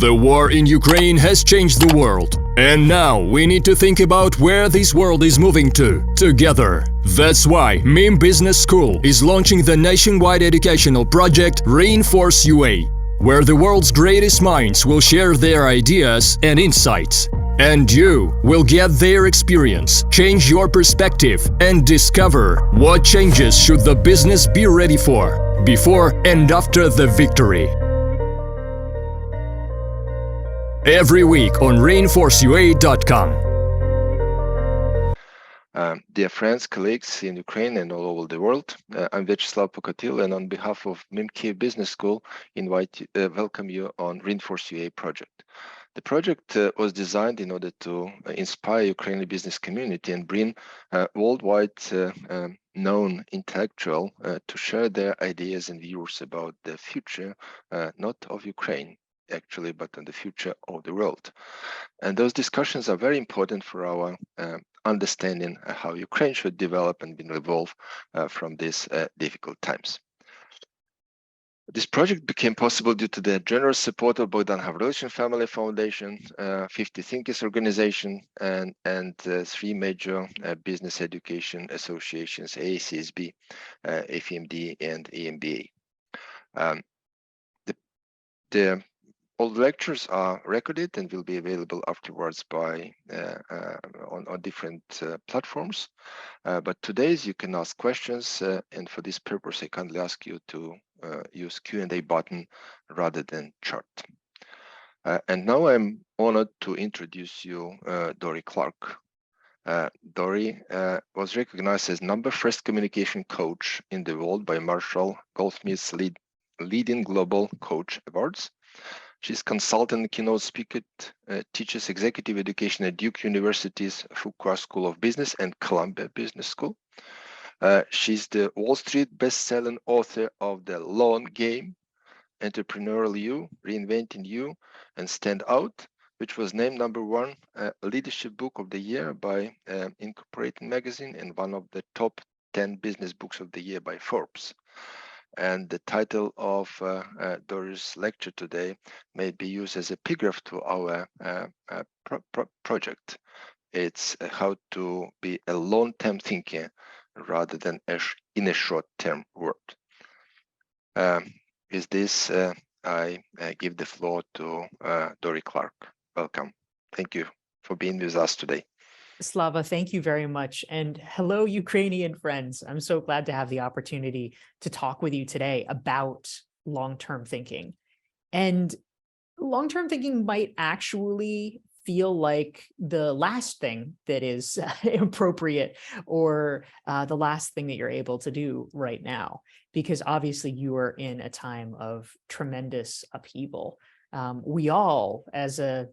The war in Ukraine has changed the world. And now we need to think about where this world is moving to, together. That's why MIM Business School is launching the nationwide educational project Reinforce UA, where the world's greatest minds will share their ideas and insights. And you will get their experience, change your perspective, and discover what changes should the business be ready for, before and after the victory. Every week on reinforceua.com. Dear friends, colleagues in Ukraine and all over the world, I'm Vyacheslav Pukatil, and on behalf of MIM Kyiv Business School, welcome you on Reinforce UA project. The project was designed in order to inspire Ukrainian business community and bring worldwide known intellectual to share their ideas and views about the future, not of Ukraine, actually, but on the future of the world. And those discussions are very important for our understanding how Ukraine should develop and evolve from these difficult times. This project became possible due to the generous support of Bogdan Havrilychin Family Foundation, 50 Thinkers Organization, and three major business education associations, AACSB, FEMD, and EMBA. All the lectures are recorded and will be available afterwards on different platforms. But today's you can ask questions, and for this purpose, I kindly ask you to use Q&A button rather than chat. And now I'm honored to introduce you Dorie Clark. Dorie was recognized as #1 communication coach in the world by Marshall Goldsmith's Leading Global Coach Awards. She's consultant and keynote speaker, teaches executive education at Duke University's Fuqua School of Business and Columbia Business School. She's the Wall Street best-selling author of The Long Game, Entrepreneurial You, Reinventing You, and Stand Out, which was named #1 leadership book of the year by Incorporated magazine and one of the top 10 business books of the year by Forbes. And the title of Dorie's lecture today may be used as epigraph to our project. It's how to be a long-term thinker rather than in a short-term world. With this, I give the floor to Dorie Clark. Welcome. Thank you for being with us today. Slava, thank you very much. And hello, Ukrainian friends. I'm so glad to have the opportunity to talk with you today about long-term thinking. And long-term thinking might actually feel like the last thing that is appropriate or the last thing that you're able to do right now, because obviously you are in a time of tremendous upheaval. We all, as a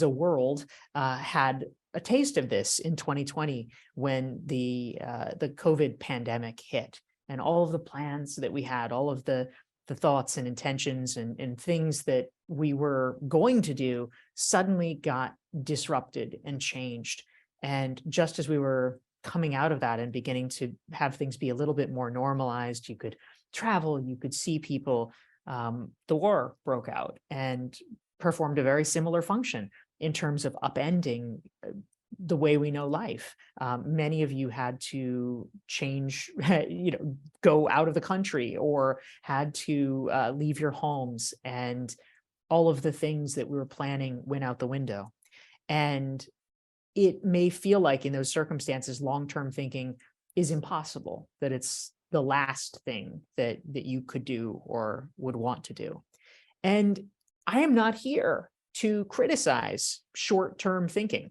world, had a taste of this in 2020 when the COVID pandemic hit, and all of the plans that we had, all of the thoughts and intentions and things that we were going to do suddenly got disrupted and changed. And just as we were coming out of that and beginning to have things be a little bit more normalized, you could travel, you could see people, the war broke out and performed a very similar function in terms of upending the way we know life. Many of you had to change, go out of the country or had to leave your homes, and all of the things that we were planning went out the window. And it may feel like in those circumstances, long-term thinking is impossible, that it's the last thing that you could do or would want to do. And I am not here to criticize short-term thinking.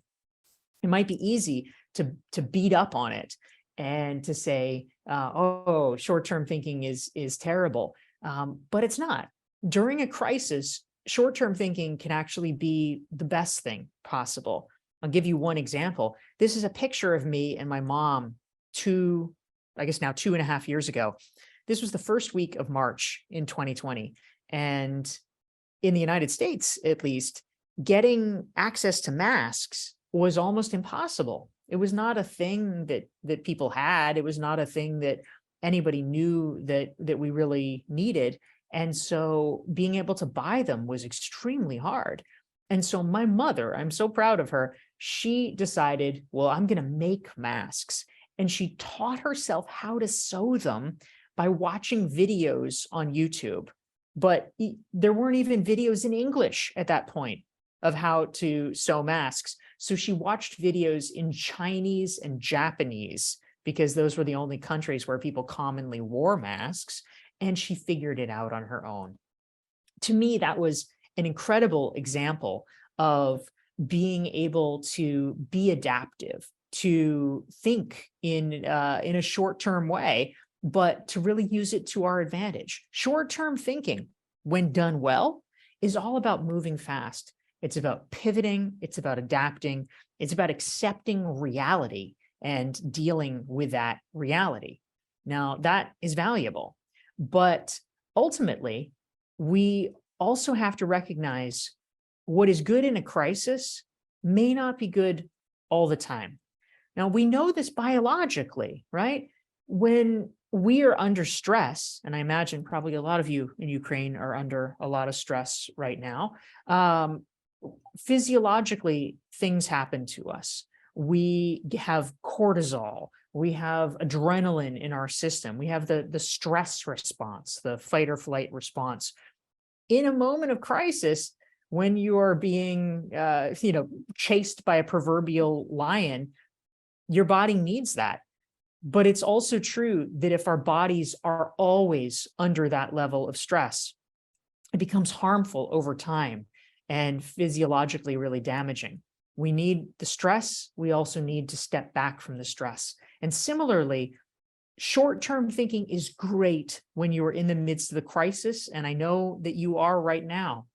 It might be easy to beat up on it and to say, oh, short-term thinking is terrible, but it's not. During a crisis, short-term thinking can actually be the best thing possible. I'll give you one example. This is a picture of me and my mom I guess now 2.5 years ago. This was the first week of March in 2020. And in the United States, at least, getting access to masks was almost impossible. It was not a thing that people had. It was not a thing that anybody knew that we really needed. And so being able to buy them was extremely hard. And so my mother, I'm so proud of her, she decided, well, I'm going to make masks. And she taught herself how to sew them by watching videos on YouTube. But there weren't even videos in English at that point of how to sew masks. So she watched videos in Chinese and Japanese, because those were the only countries where people commonly wore masks, and she figured it out on her own. To me, that was an incredible example of being able to be adaptive, to think in a short-term way, but to really use it to our advantage. Short-term thinking, when done well, is all about moving fast. It's about pivoting, it's about adapting, it's about accepting reality and dealing with that reality. Now, that is valuable, but ultimately, we also have to recognize what is good in a crisis may not be good all the time. Now, we know this biologically, right? When we are under stress, and I imagine probably a lot of you in Ukraine are under a lot of stress right now, physiologically, things happen to us. We have cortisol, we have adrenaline in our system, we have the stress response, the fight or flight response. In a moment of crisis, when you are being chased by a proverbial lion, your body needs that. But it's also true that if our bodies are always under that level of stress, it becomes harmful over time and physiologically really damaging. We need the stress. We also need to step back from the stress. And similarly, short-term thinking is great when you are in the midst of the crisis, and I know that you are right now.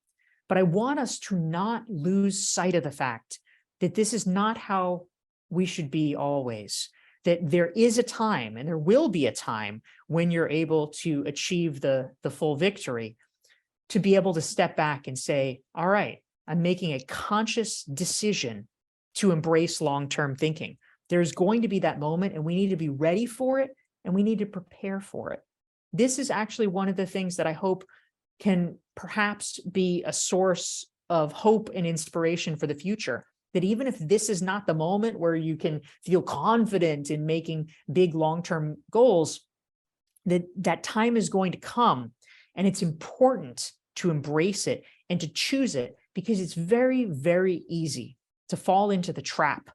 But I want us to not lose sight of the fact that this is not how we should be always. That there is a time, and there will be a time, when you're able to achieve the full victory, to be able to step back and say, all right, I'm making a conscious decision to embrace long-term thinking. There's going to be that moment, and we need to be ready for it, and we need to prepare for it. This is actually one of the things that I hope can perhaps be a source of hope and inspiration for the future. That even if this is not the moment where you can feel confident in making big long-term goals, that time is going to come, and it's important to embrace it and to choose it, because it's very, very easy to fall into the trap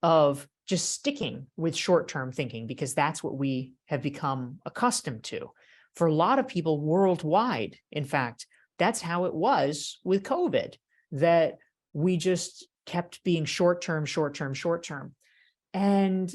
of just sticking with short-term thinking, because that's what we have become accustomed to. For a lot of people worldwide, in fact, that's how it was with COVID, that we just kept being short-term, short-term, short-term. And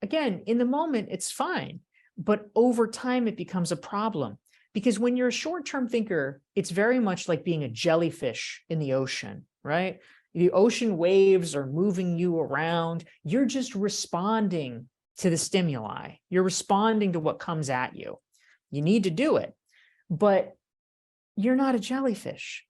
again, in the moment, it's fine. But over time, it becomes a problem. Because when you're a short-term thinker, it's very much like being a jellyfish in the ocean, right? The ocean waves are moving you around. You're just responding to the stimuli. You're responding to what comes at you. You need to do it, but you're not a jellyfish.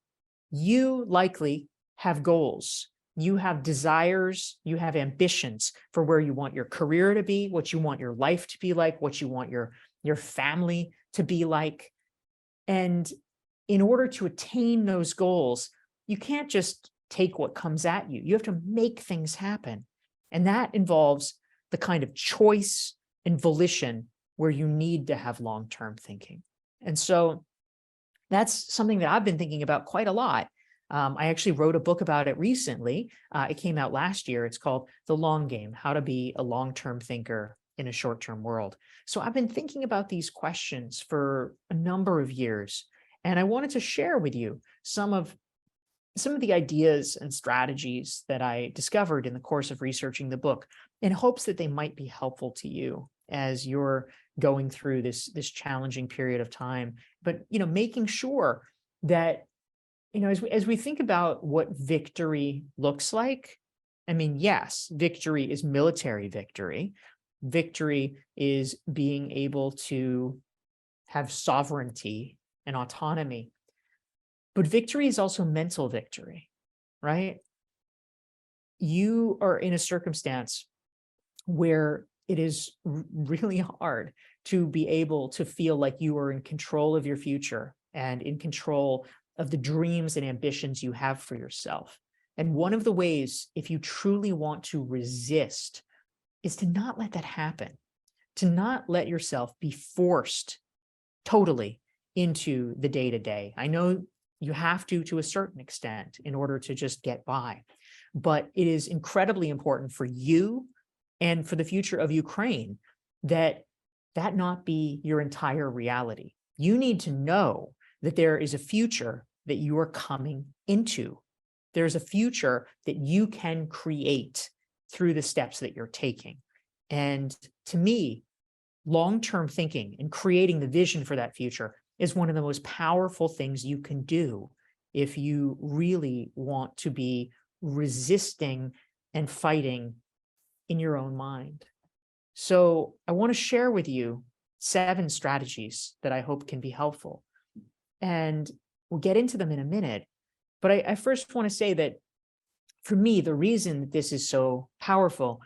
You likely have goals. You have desires, you have ambitions for where you want your career to be, what you want your life to be like, what you want your family to be like. And in order to attain those goals, you can't just take what comes at you. You have to make things happen. And that involves the kind of choice and volition where you need to have long-term thinking. And so that's something that I've been thinking about quite a lot. I actually wrote a book about it recently. It came out last year. It's called The Long Game: How to Be a Long-Term Thinker in a Short-Term World. So I've been thinking about these questions for a number of years, and I wanted to share with you some of the ideas and strategies that I discovered in the course of researching the book, in hopes that they might be helpful to you as you're going through this challenging period of time. But making sure that as we think about what victory looks like, I mean, yes, victory is military victory. Victory is being able to have sovereignty and autonomy. But victory is also mental victory, right? You are in a circumstance where it is really hard to be able to feel like you are in control of your future and in control of the dreams and ambitions you have for yourself. And one of the ways, if you truly want to resist, is to not let that happen, to not let yourself be forced totally into the day-to-day. I know you have to a certain extent in order to just get by, but it is incredibly important for you and for the future of Ukraine that that not be your entire reality. You need to know that there is a future that you are coming into. There's a future that you can create through the steps that you're taking. And to me, long-term thinking and creating the vision for that future is one of the most powerful things you can do if you really want to be resisting and fighting in your own mind. So I want to share with you 7 strategies that I hope can be helpful. And we'll get into them in a minute. But I first want to say that for me, the reason that this is so powerful,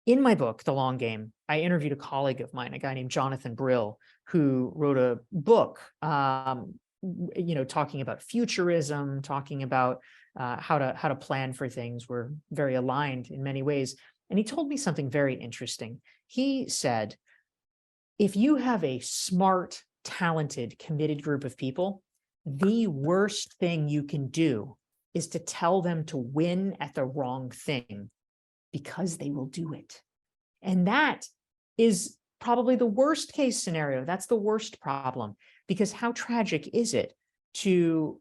in my book, The Long Game, I interviewed a colleague of mine, a guy named Jonathan Brill, who wrote a book, talking about futurism, talking about how to plan for things. We're very aligned in many ways. And he told me something very interesting. He said, if you have a smart, talented, committed group of people, the worst thing you can do is to tell them to win at the wrong thing, because they will do it. And that is probably the worst case scenario. That's the worst problem, because how tragic is it to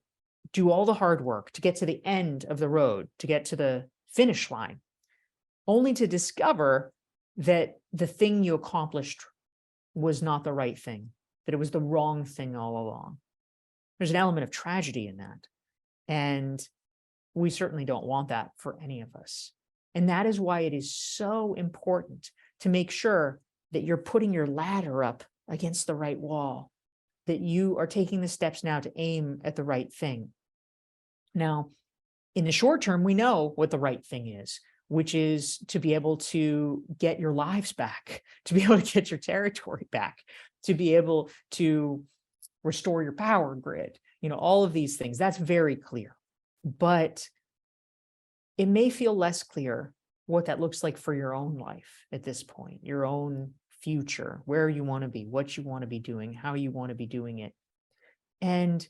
do all the hard work to get to the end of the road, to get to the finish line, only to discover that the thing you accomplished was not the right thing, that it was the wrong thing all along. There's an element of tragedy in that. And we certainly don't want that for any of us. And that is why it is so important to make sure that you're putting your ladder up against the right wall, that you are taking the steps now to aim at the right thing. Now, in the short term, we know what the right thing is, which is to be able to get your lives back, to be able to get your territory back, to be able to restore your power grid, all of these things. That's very clear. But it may feel less clear what that looks like for your own life at this point, your own future, where you want to be, what you want to be doing, how you want to be doing it. And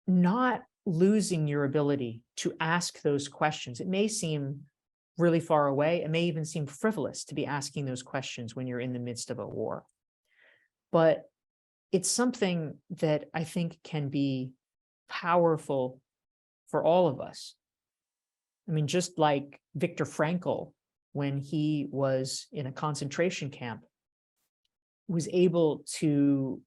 not losing your ability to ask those questions. It may seem really far away. It may even seem frivolous to be asking those questions when you're in the midst of a war. But it's something that I think can be powerful for all of us. I mean, just like Viktor Frankl, when he was in a concentration camp, was able to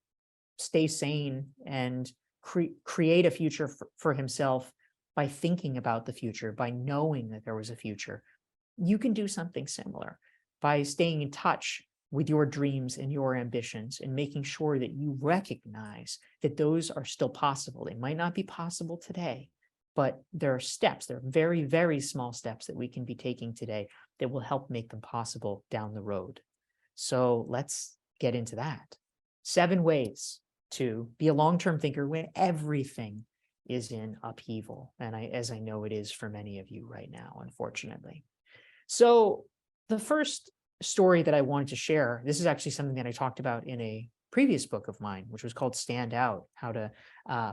stay sane and create a future for himself by thinking about the future, by knowing that there was a future. You can do something similar by staying in touch with your dreams and your ambitions and making sure that you recognize that those are still possible. They might not be possible today, but there are steps, there are very, very small steps that we can be taking today that will help make them possible down the road. So let's get into that. 7 ways to be a long-term thinker when everything is in upheaval. And as I know it is for many of you right now, unfortunately. So the first story that I wanted to share, this is actually something that I talked about in a previous book of mine, which was called Stand Out, how to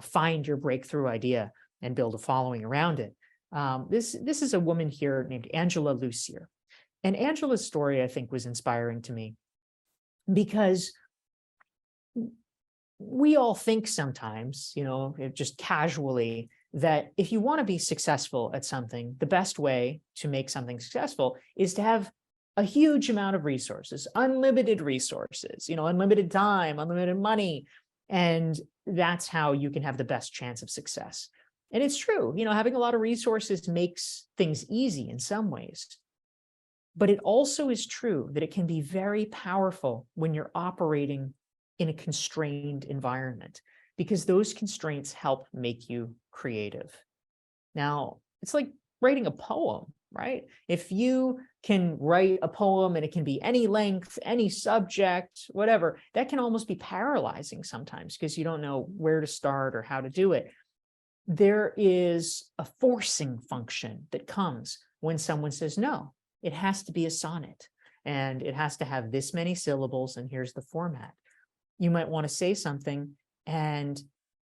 find your breakthrough idea and build a following around it. This is a woman here named Angela Lucier. And Angela's story, I think, was inspiring to me because we all think sometimes, just casually, that if you want to be successful at something, the best way to make something successful is to have a huge amount of resources, unlimited resources, unlimited time, unlimited money. And that's how you can have the best chance of success. And it's true, having a lot of resources makes things easy in some ways. But it also is true that it can be very powerful when you're operating in a constrained environment, because those constraints help make you creative. Now, it's like writing a poem. right? If you can write a poem and it can be any length, any subject, whatever, that can almost be paralyzing sometimes because you don't know where to start or how to do it. There is a forcing function that comes when someone says, no, it has to be a sonnet and it has to have this many syllables and here's the format. You might want to say something, and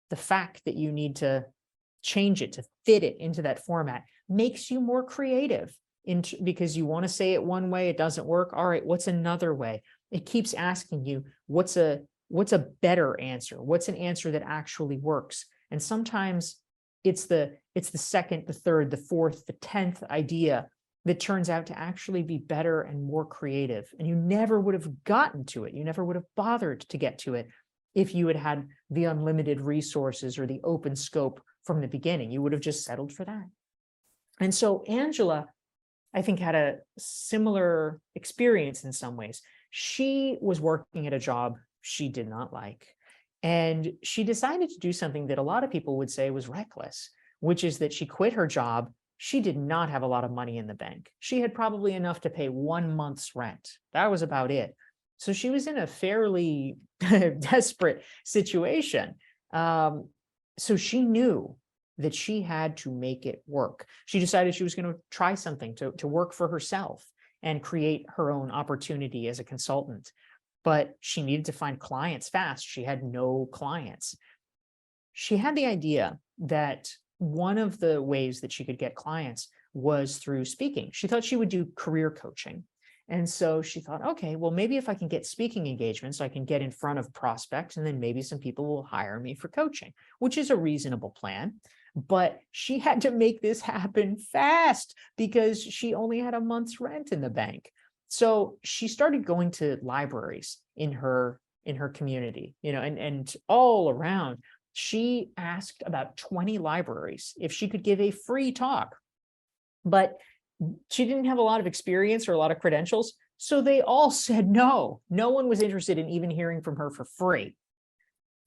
the fact that you need to change it to fit it into that format makes you more creative because you want to say it one way, it doesn't work. All right, what's another way? It keeps asking you, what's a better answer? What's an answer that actually works? And sometimes it's the second, the third, the fourth, the 10th idea that turns out to actually be better and more creative. And you never would have gotten to it. You never would have bothered to get to it if you had had the unlimited resources or the open scope from the beginning. You would have just settled for that. And so Angela, I think, had a similar experience in some ways. She was working at a job she did not like. And she decided to do something that a lot of people would say was reckless, which is that she quit her job. She did not have a lot of money in the bank. She had probably enough to pay 1 month's rent. That was about it. So she was in a fairly desperate situation. So she knew that she had to make it work. She decided she was going to try something to work for herself and create her own opportunity as a consultant. But she needed to find clients fast. She had no clients. She had the idea that one of the ways that she could get clients was through speaking. She thought she would do career coaching. And so she thought, okay, well, maybe if I can get speaking engagements, I can get in front of prospects, and then maybe some people will hire me for coaching, which is a reasonable plan. But she had to make this happen fast because she only had a month's rent in the bank. So she started going to libraries in her community, and all around. She asked about 20 libraries if she could give a free talk, but she didn't have a lot of experience or a lot of credentials. So they all said no. No one was interested in even hearing from her for free.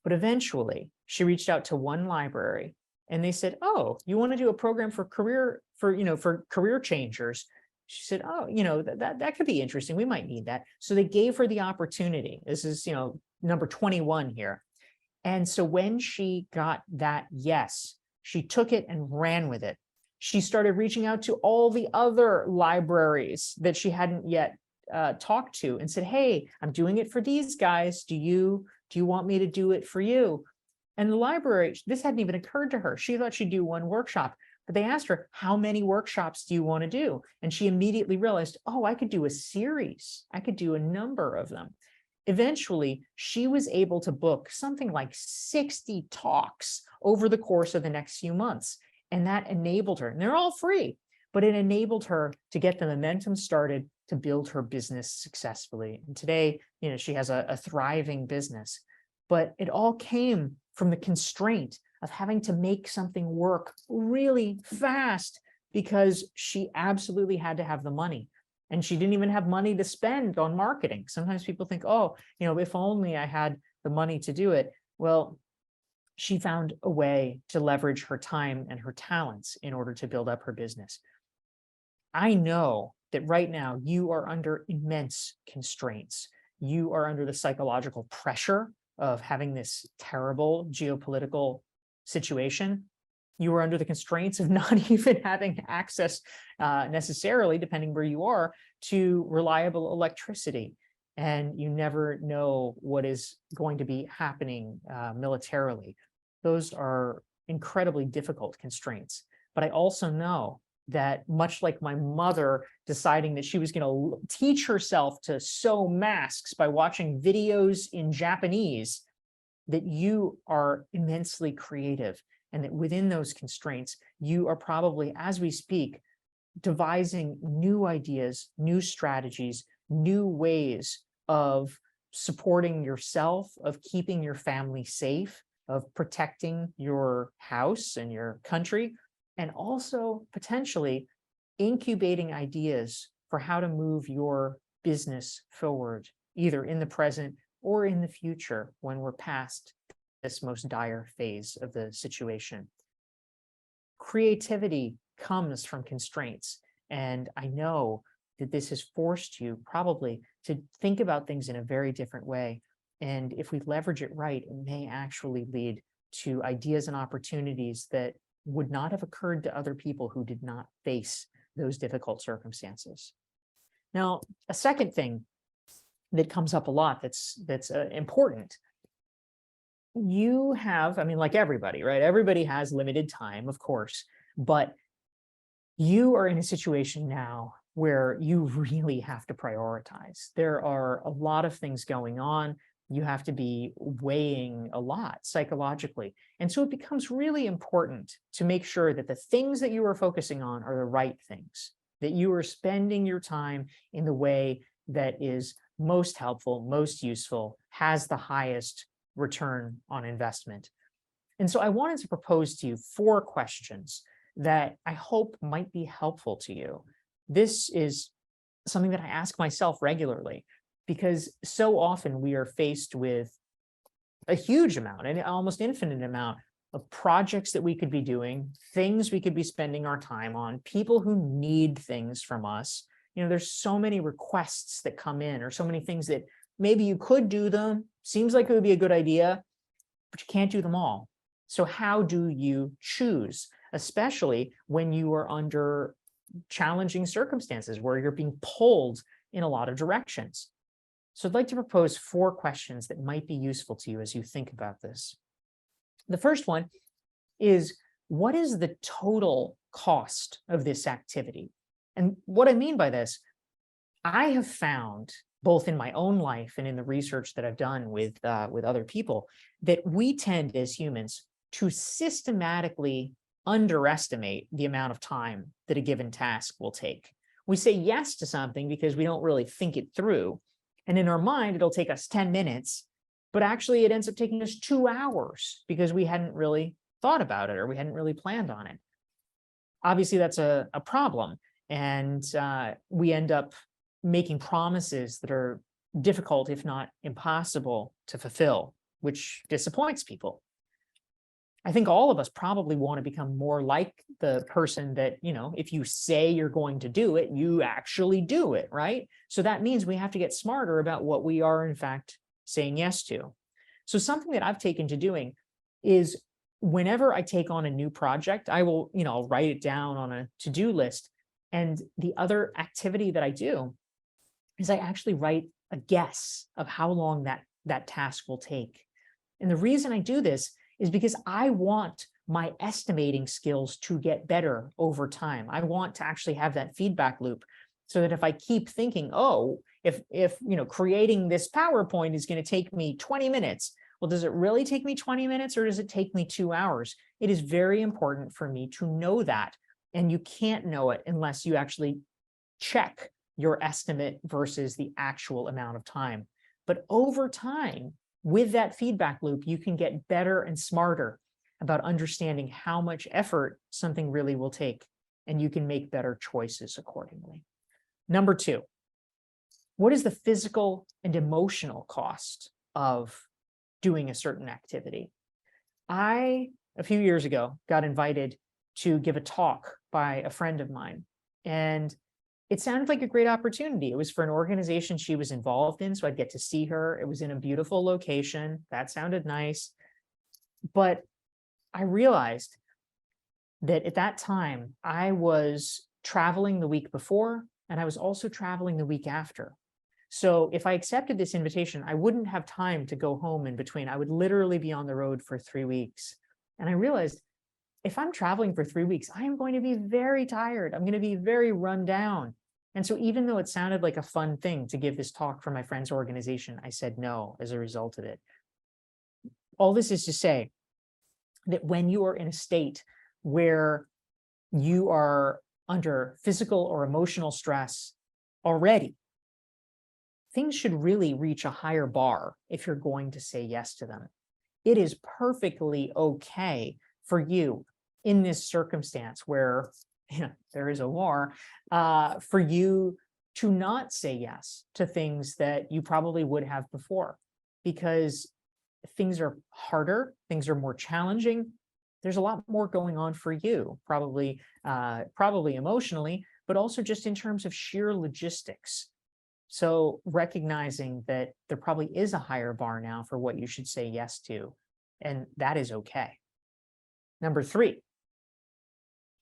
But eventually she reached out to one library and they said, oh, you want to do a program for career changers? She said, oh, that could be interesting. We might need that. So they gave her the opportunity. This is, number 21 here. And so when she got that yes, she took it and ran with it. She started reaching out to all the other libraries that she hadn't yet talked to and said, hey, I'm doing it for these guys. Do you want me to do it for you? And the library, this hadn't even occurred to her. She thought she'd do one workshop, but they asked her, how many workshops do you want to do? And she immediately realized, oh, I could do a series. I could do a number of them. Eventually, she was able to book something like 60 talks over the course of the next few months. And that enabled her, and they're all free, but it enabled her to get the momentum started to build her business successfully. And today, she has a thriving business, but it all came from the constraint of having to make something work really fast because she absolutely had to have the money. And she didn't even have money to spend on marketing. Sometimes people think, oh, if only I had the money to do it. Well, she found a way to leverage her time and her talents in order to build up her business. I know that right now you are under immense constraints. You are under the psychological pressure of having this terrible geopolitical situation. You are under the constraints of not even having access necessarily, depending where you are, to reliable electricity. And you never know what is going to be happening militarily. Those are incredibly difficult constraints. But I also know that much like my mother deciding that she was going to teach herself to sew masks by watching videos in Japanese, that you are immensely creative. And that within those constraints, you are probably, as we speak, devising new ideas, new strategies, new ways of supporting yourself, of keeping your family safe, of protecting your house and your country, and also potentially incubating ideas for how to move your business forward, either in the present or in the future when we're past this most dire phase of the situation. Creativity comes from constraints. And I know that this has forced you probably to think about things in a very different way. And if we leverage it right, it may actually lead to ideas and opportunities that would not have occurred to other people who did not face those difficult circumstances. Now, a second thing that comes up a lot that's important. You have, I mean, like everybody, right? Everybody has limited time, of course, but you are in a situation now where you really have to prioritize. There are a lot of things going on. You have to be weighing a lot psychologically. And so it becomes really important to make sure that the things that you are focusing on are the right things, that you are spending your time in the way that is most helpful, most useful, has the highest return on investment. And so I wanted to propose to you 4 questions that I hope might be helpful to you. This is something that I ask myself regularly, because so often we are faced with a huge amount, an almost infinite amount of projects that we could be doing, things we could be spending our time on, people who need things from us. You know, there's so many requests that come in, or so many things that maybe you could do them, seems like it would be a good idea, but you can't do them all. So how do you choose, especially when you are under challenging circumstances where you're being pulled in a lot of directions? So I'd like to propose 4 questions that might be useful to you as you think about this. The first one is, what is the total cost of this activity? And what I mean by this, I have found, both in my own life and in the research that I've done with other people, that we tend as humans to systematically underestimate the amount of time that a given task will take. We say yes to something because we don't really think it through. And in our mind, it'll take us 10 minutes, but actually it ends up taking us 2 hours because we hadn't really thought about it, or we hadn't really planned on it. Obviously, that's a problem. And we end up making promises that are difficult, if not impossible, to fulfill, which disappoints people. I think all of us probably want to become more like the person that, you know, if you say you're going to do it, you actually do it, right? So that means we have to get smarter about what we are, in fact, saying yes to. So something that I've taken to doing is, whenever I take on a new project, I will, you know, write it down on a to-do list. And the other activity that I do is I actually write a guess of how long that task will take. And the reason I do this is because I want my estimating skills to get better over time. I want to actually have that feedback loop, so that if I keep thinking, oh, if you know, creating this PowerPoint is going to take me 20 minutes, well, does it really take me 20 minutes, or does it take me 2 hours? It is very important for me to know that. And you can't know it unless you actually check your estimate versus the actual amount of time. But over time, with that feedback loop, you can get better and smarter about understanding how much effort something really will take, and you can make better choices accordingly. Number 2, what is the physical and emotional cost of doing a certain activity? I, a few years ago, got invited to give a talk by a friend of mine, and it sounded like a great opportunity. It was for an organization she was involved in, so I'd get to see her. It was in a beautiful location. That sounded nice. But I realized that at that time, I was traveling the week before, and I was also traveling the week after. So if I accepted this invitation, I wouldn't have time to go home in between. I would literally be on the road for 3 weeks. And I realized, if I'm traveling for 3 weeks, I am going to be very tired. I'm going to be very run down. And so even though it sounded like a fun thing to give this talk for my friend's organization, I said no as a result of it. All this is to say that when you are in a state where you are under physical or emotional stress already, things should really reach a higher bar if you're going to say yes to them. It is perfectly okay for you in this circumstance where, you know, there is a war, for you to not say yes to things that you probably would have before, because things are harder, things are more challenging. There's a lot more going on for you, probably emotionally, but also just in terms of sheer logistics. So recognizing that there probably is a higher bar now for what you should say yes to, and that is okay. Number 3,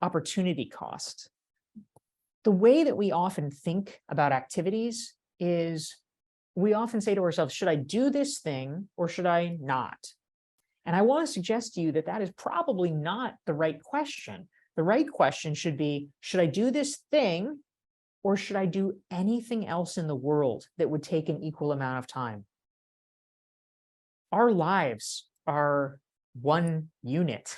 opportunity cost. The way that we often think about activities is we often say to ourselves, should I do this thing or should I not? And I want to suggest to you that that is probably not the right question. The right question should be, should I do this thing or should I do anything else in the world that would take an equal amount of time? Our lives are one unit.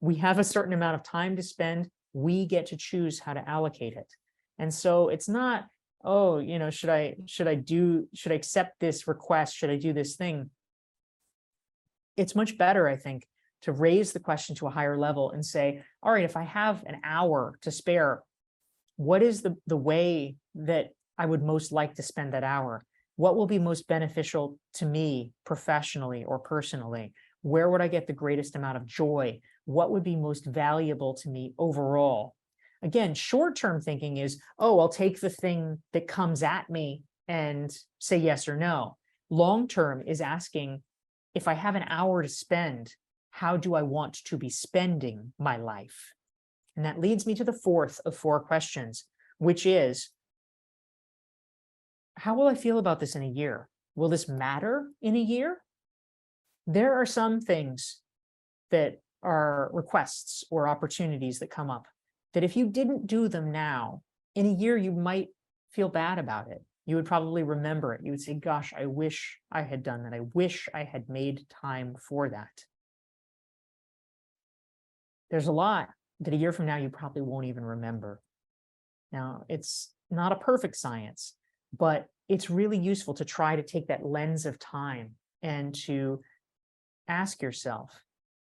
We have a certain amount of time to spend. We get to choose how to allocate it. And so it's not, oh, should I accept this request? Should I do this thing? It's much better, I think, to raise the question to a higher level and say, all right, if I have an hour to spare, what is the way that I would most like to spend that hour? What will be most beneficial to me professionally or personally? Where would I get the greatest amount of joy? What would be most valuable to me overall? Again, short-term thinking is, oh, I'll take the thing that comes at me and say yes or no. Long-term is asking, if I have an hour to spend, how do I want to be spending my life? And that leads me to the 4th of 4 questions, which is, how will I feel about this in a year? Will this matter in a year? There are some things that are requests or opportunities that come up that if you didn't do them now, in a year, you might feel bad about it. You would probably remember it. You would say, gosh, I wish I had done that. I wish I had made time for that. There's a lot that a year from now, you probably won't even remember. Now, it's not a perfect science, but it's really useful to try to take that lens of time and to ask yourself,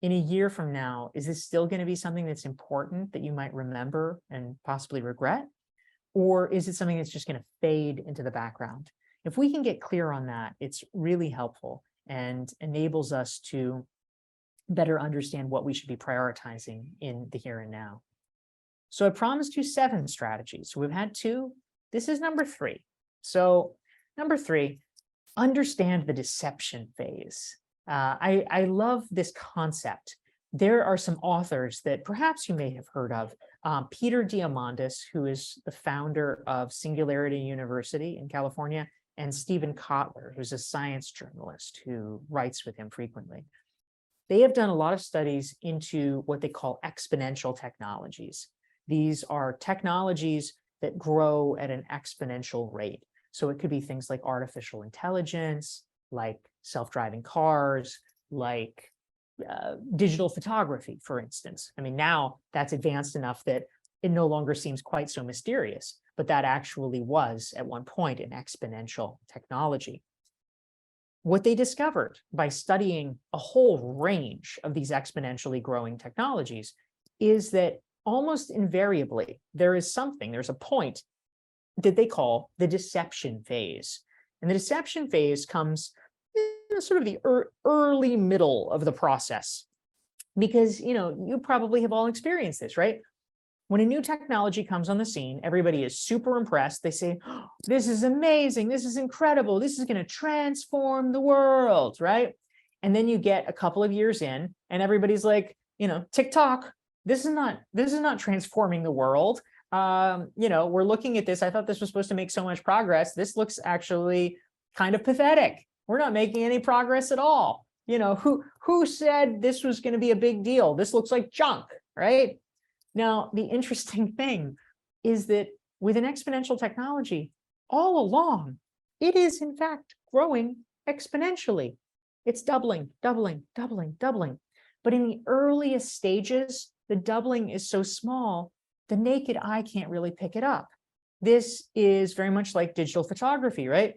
in a year from now, is this still going to be something that's important that you might remember and possibly regret? Or is it something that's just going to fade into the background? If we can get clear on that, it's really helpful and enables us to better understand what we should be prioritizing in the here and now. So I promised you 7 strategies. So we've had 2. This is number 3. So number 3, understand the deception phase. I love this concept. There are some authors that perhaps you may have heard of. Peter Diamandis, who is the founder of Singularity University in California, and Stephen Kotler, who's a science journalist who writes with him frequently. They have done a lot of studies into what they call exponential technologies. These are technologies that grow at an exponential rate. So it could be things like artificial intelligence, like self-driving cars, like digital photography, for instance. I mean, now that's advanced enough that it no longer seems quite so mysterious, but that actually was at one point an exponential technology. What they discovered by studying a whole range of these exponentially growing technologies is that almost invariably there's a point that they call the deception phase. And the deception phase comes in sort of the early middle of the process, because you probably have all experienced this, right? When a new technology comes on the scene, everybody is super impressed. They say, oh, this is amazing, this is incredible, this is going to transform the world, right? And then you get a couple of years in and everybody's like, TikTok, this is not transforming the world. We're looking at this. I thought this was supposed to make so much progress. This looks actually kind of pathetic. We're not making any progress at all. Who said this was going to be a big deal? This looks like junk, right? Now, the interesting thing is that with an exponential technology, all along, it is in fact growing exponentially. It's doubling, doubling, doubling, doubling. But in the earliest stages, the doubling is so small, the naked eye can't really pick it up. This is very much like digital photography, right?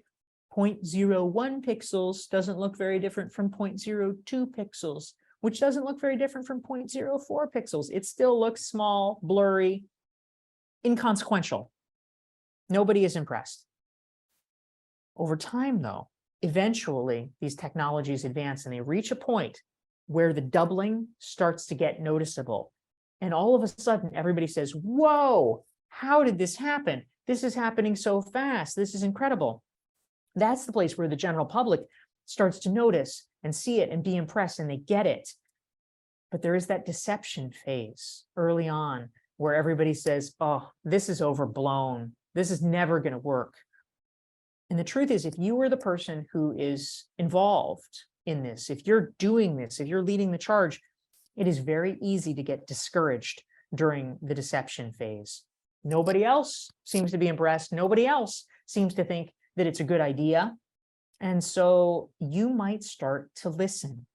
0.01 pixels doesn't look very different from 0.02 pixels, which doesn't look very different from 0.04 pixels. It still looks small, blurry, inconsequential. Nobody is impressed. Over time, though, eventually these technologies advance and they reach a point where the doubling starts to get noticeable. And all of a sudden, everybody says, whoa, how did this happen? This is happening so fast. This is incredible. That's the place where the general public starts to notice and see it and be impressed, and they get it. But there is that deception phase early on where everybody says, oh, this is overblown. This is never going to work. And the truth is, if you are the person who is involved in this, if you're doing this, if you're leading the charge, it is very easy to get discouraged during the deception phase. Nobody else seems to be impressed. Nobody else seems to think that it's a good idea. And so you might start to listen.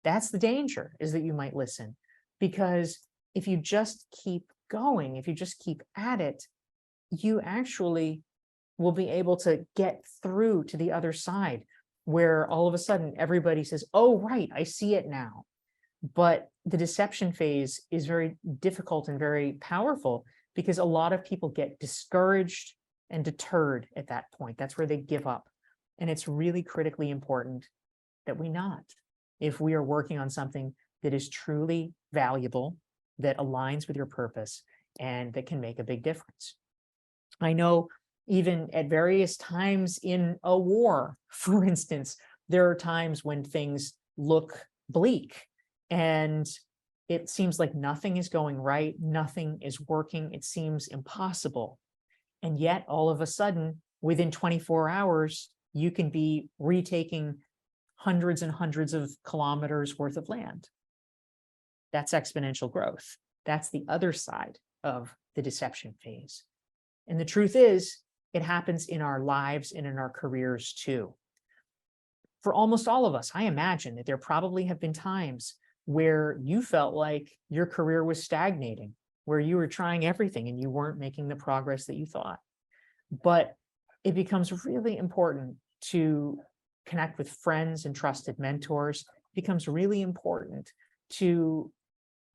That's the danger, is that you might listen. Because if you just keep going, if you just keep at it, you actually will be able to get through to the other side, where all of a sudden everybody says, oh, right, I see it now. But the deception phase is very difficult and very powerful, because a lot of people get discouraged and deterred at that point. That's where they give up. And it's really critically important that we not. If we are working on something that is truly valuable, that aligns with your purpose, and that can make a big difference. I know even at various times in a war, for instance, there are times when things look bleak and it seems like nothing is going right, nothing is working, it seems impossible. And yet all of a sudden, within 24 hours, you can be retaking hundreds and hundreds of kilometers worth of land. That's exponential growth. That's the other side of the deception phase. And the truth is, it happens in our lives and in our careers too. For almost all of us, I imagine that there probably have been times where you felt like your career was stagnating, where you were trying everything and you weren't making the progress that you thought. But it becomes really important to connect with friends and trusted mentors. It becomes really important to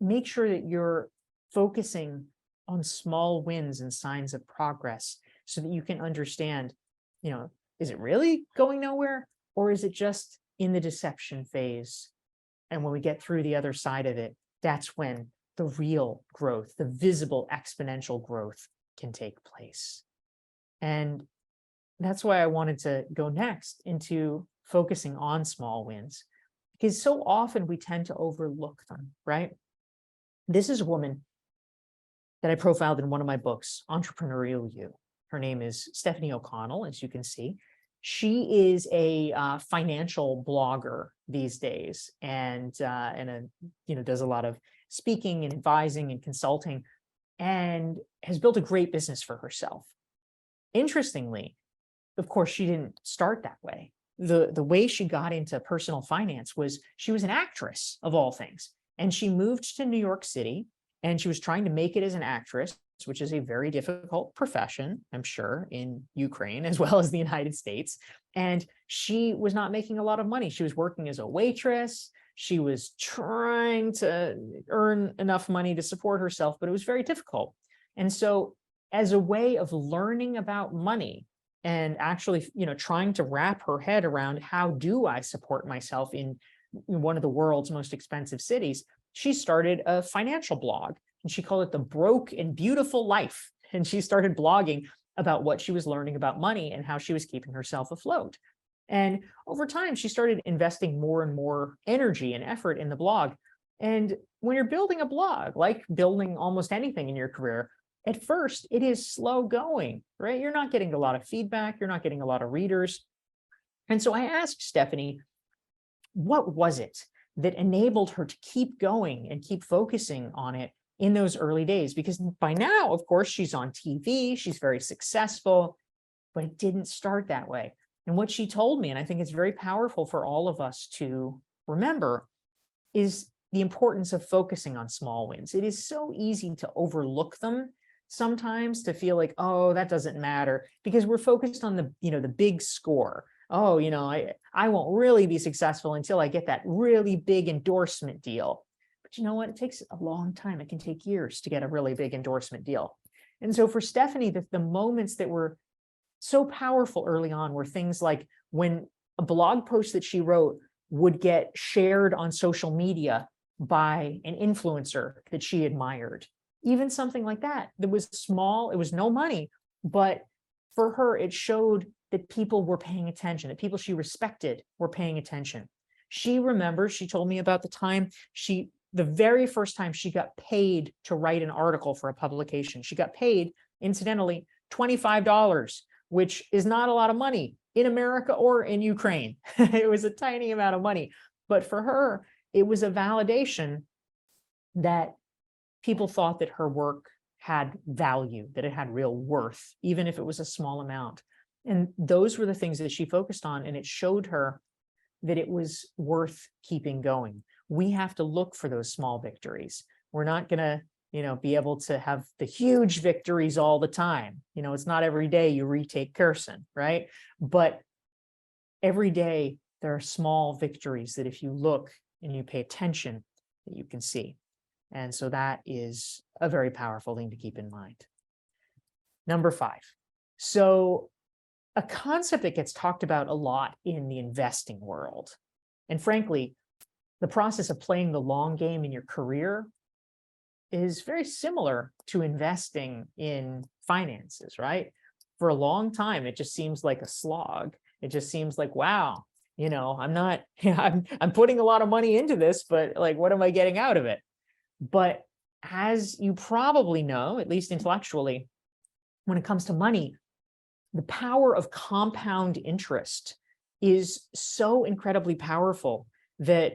make sure that you're focusing on small wins and signs of progress, so that you can understand, is it really going nowhere, or is it just in the deception phase? And when we get through the other side of it, that's when the real growth, the visible exponential growth, can take place. And that's why I wanted to go next into focusing on small wins, because so often we tend to overlook them, right? This is a woman that I profiled in one of my books, Entrepreneurial You. Her name is Stephanie O'Connell, as you can see. She is a financial blogger these days, and does a lot of speaking and advising and consulting, and has built a great business for herself. Interestingly, of course, she didn't start that way. The way she got into personal finance was she was an actress, of all things, and she moved to New York City, and she was trying to make it as an actress, which is a very difficult profession, I'm sure, in Ukraine as well as the United States. And she was not making a lot of money. She was working as a waitress. She was trying to earn enough money to support herself, but it was very difficult. And so as a way of learning about money and actually, trying to wrap her head around, how do I support myself in one of the world's most expensive cities, she started a financial blog, and she called it The Broke and Beautiful Life. And she started blogging about what she was learning about money and how she was keeping herself afloat. And over time, she started investing more and more energy and effort in the blog. And when you're building a blog, like building almost anything in your career, at first it is slow going, right? You're not getting a lot of feedback. You're not getting a lot of readers. And so I asked Stephanie, what was it that enabled her to keep going and keep focusing on it in those early days? Because by now, of course, she's on TV, she's very successful, but it didn't start that way. And what she told me, and I think it's very powerful for all of us to remember, is the importance of focusing on small wins. It is so easy to overlook them sometimes, to feel like, oh, that doesn't matter, because we're focused on the big score. Oh, I won't really be successful until I get that really big endorsement deal. But you know what? It takes a long time. It can take years to get a really big endorsement deal. And so for Stephanie, the moments that were so powerful early on were things like when a blog post that she wrote would get shared on social media by an influencer that she admired. even something like that was small, it was no money, but for her, it showed that people were paying attention, that people she respected were paying attention. She remembers, she told me about the time the very first time she got paid to write an article for a publication. She got paid, incidentally, $25, which is not a lot of money in America or in Ukraine. It was a tiny amount of money. But for her, it was a validation that people thought that her work had value, that it had real worth, even if it was a small amount. And those were the things that she focused on, and it showed her that it was worth keeping going. We have to look for those small victories. We're not going to, be able to have the huge victories all the time. It's not every day you retake Kherson, right? But every day there are small victories that if you look and you pay attention, that you can see. And so that is a very powerful thing to keep in mind. Number 5. So a concept that gets talked about a lot in the investing world, and frankly, the process of playing the long game in your career is very similar to investing in finances, right? For a long time, it just seems like a slog. It just seems like, wow, I'm putting a lot of money into this, but like, what am I getting out of it? But as you probably know, at least intellectually, when it comes to money, the power of compound interest is so incredibly powerful that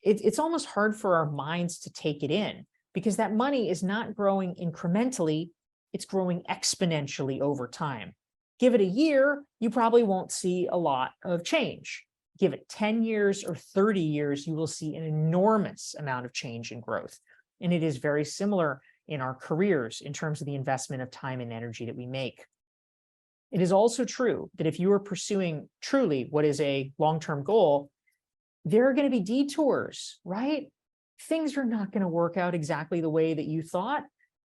it's almost hard for our minds to take it in, because that money is not growing incrementally, it's growing exponentially over time. Give it a year, you probably won't see a lot of change. Give it 10 years or 30 years, you will see an enormous amount of change and growth. And it is very similar in our careers in terms of the investment of time and energy that we make. It is also true that if you are pursuing truly what is a long-term goal, there are going to be detours, right? Things are not going to work out exactly the way that you thought.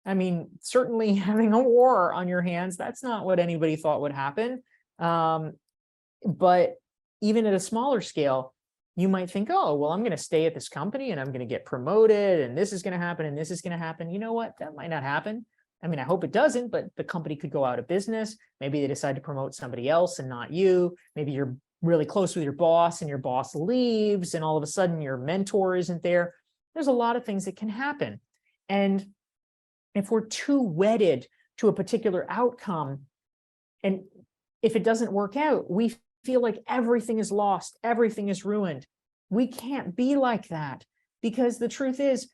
I mean, certainly having a war on your hands, that's not what anybody thought would happen. But even at a smaller scale, you might think, oh, well, I'm going to stay at this company and I'm going to get promoted and this is going to happen and this is going to happen. You know what? That might not happen. I mean, I hope it doesn't, but the company could go out of business. Maybe they decide to promote somebody else and not you. Maybe you're really close with your boss and your boss leaves and all of a sudden your mentor isn't there. There's a lot of things that can happen. And if we're too wedded to a particular outcome, and if it doesn't work out, we feel like everything is lost, everything is ruined. We can't be like that, because the truth is,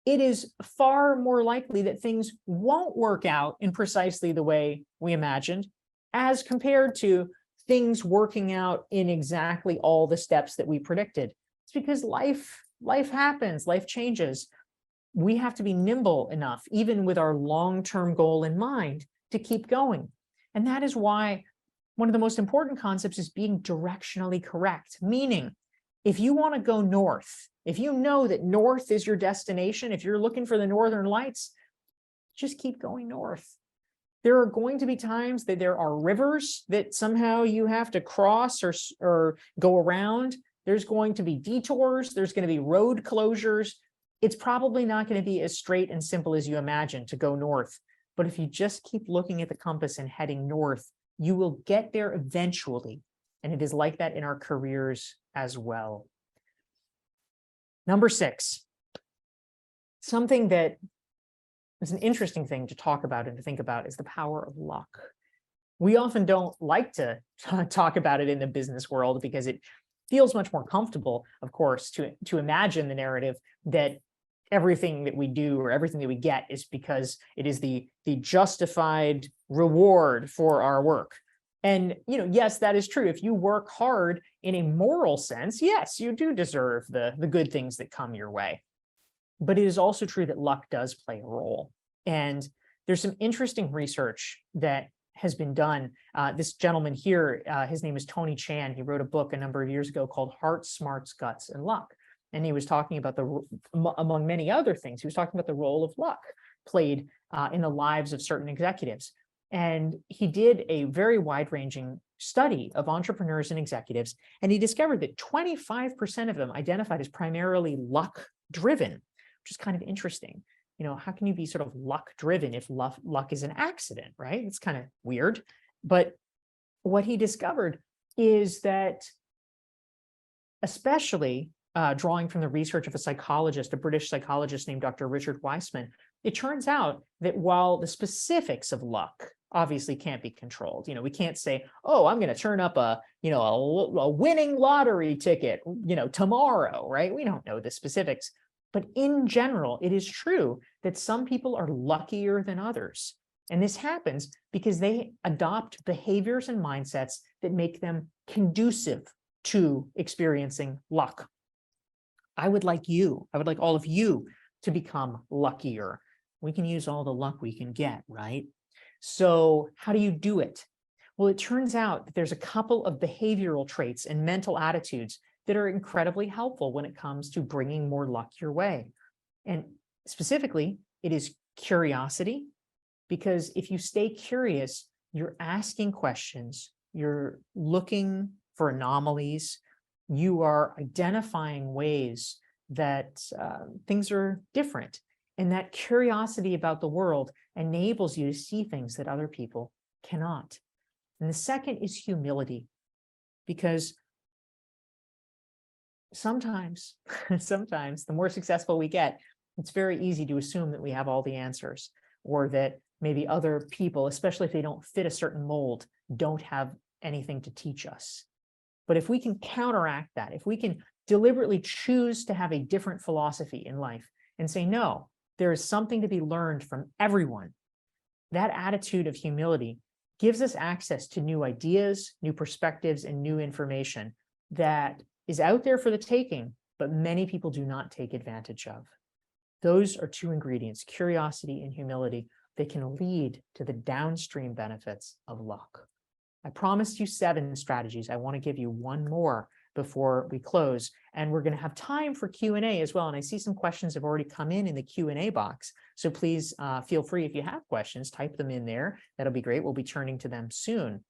it is far more likely that things won't work out in precisely the way we imagined, as compared to things working out in exactly all the steps that we predicted. It's because life happens, life changes. We have to be nimble enough, even with our long-term goal in mind, to keep going. And that is why one of the most important concepts is being directionally correct, meaning if you want to go north, if you know that north is your destination, if you're looking for the northern lights, just keep going north. There are going to be times that there are rivers that somehow you have to cross or go around. There's going to be detours. There's going to be road closures. It's probably not going to be as straight and simple as you imagine to go north. But if you just keep looking at the compass and heading north, you will get there eventually. And it is like that in our careers as well. Number 6, something that is an interesting thing to talk about and to think about is the power of luck. We often don't like to talk about it in the business world because it feels much more comfortable, of course, to imagine the narrative that everything that we do or everything that we get is because it is the justified reward for our work. And, yes, that is true. If you work hard in a moral sense, yes, you do deserve the good things that come your way. But it is also true that luck does play a role. And there's some interesting research that has been done. This gentleman here, his name is Tony Chan. He wrote a book a number of years ago called Heart, Smarts, Guts, and Luck. And he was talking about among many other things, he was talking about the role of luck played in the lives of certain executives. And he did a very wide-ranging study of entrepreneurs and executives, and he discovered that 25% of them identified as primarily luck-driven, which is kind of interesting. how can you be sort of luck driven if luck is an accident, right? It's kind of weird. But what he discovered is that, especially drawing from the research of a British psychologist named Dr. Richard Weissman, it turns out that while the specifics of luck obviously can't be controlled, we can't say, oh, I'm going to turn up a winning lottery ticket, tomorrow, right? We don't know the specifics. But in general, it is true that some people are luckier than others. And this happens because they adopt behaviors and mindsets that make them conducive to experiencing luck. I would like all of you to become luckier. We can use all the luck we can get, right? So how do you do it? Well, it turns out that there's a couple of behavioral traits and mental attitudes that are incredibly helpful when it comes to bringing more luck your way. And specifically, it is curiosity, because if you stay curious, you're asking questions, you're looking for anomalies, you are identifying ways that things are different. And that curiosity about the world enables you to see things that other people cannot. And the second is humility, because sometimes the more successful we get, it's very easy to assume that we have all the answers, or that maybe other people, especially if they don't fit a certain mold, don't have anything to teach us. But if we can counteract that, if we can deliberately choose to have a different philosophy in life and say, no, there is something to be learned from everyone, that attitude of humility gives us access to new ideas, new perspectives, and new information that is out there for the taking, but many people do not take advantage of. Those are two ingredients, curiosity and humility, that can lead to the downstream benefits of luck. I promised you 7 strategies. I want to give you one more before we close, and we're going to have time for Q&A as well. And I see some questions have already come in the Q&A box. So please feel free, if you have questions, type them in there. That'll be great. We'll be turning to them soon.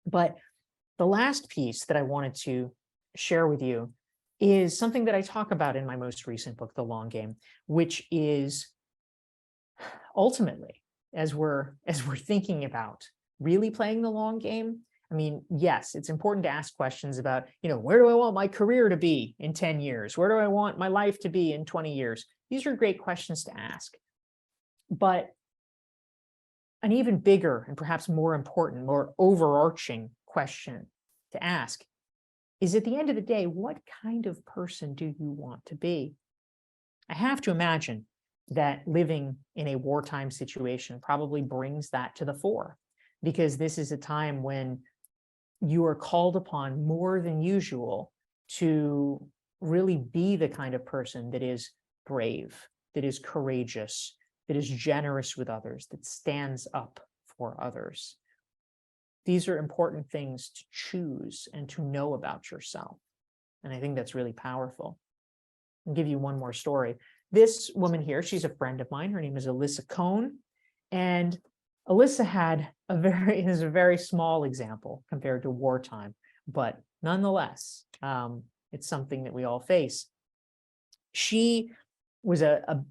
But the last piece that I wanted to share with you is something that I talk about in my most recent book, The Long Game, which is ultimately, as we're thinking about really playing the long game, I mean, yes, it's important to ask questions about, where do I want my career to be in 10 years? Where do I want my life to be in 20 years? These are great questions to ask. But an even bigger and perhaps more important, more overarching question to ask is, at the end of the day, what kind of person do you want to be? I have to imagine that living in a wartime situation probably brings that to the fore, because this is a time when you are called upon more than usual to really be the kind of person that is brave, that is courageous, that is generous with others, that stands up for others. These are important things to choose and to know about yourself. And I think that's really powerful. I'll give you one more story. This woman here, she's a friend of mine. Her name is Alyssa Cohn. And Alyssa is a very small example compared to wartime, but nonetheless, it's something that we all face. She was a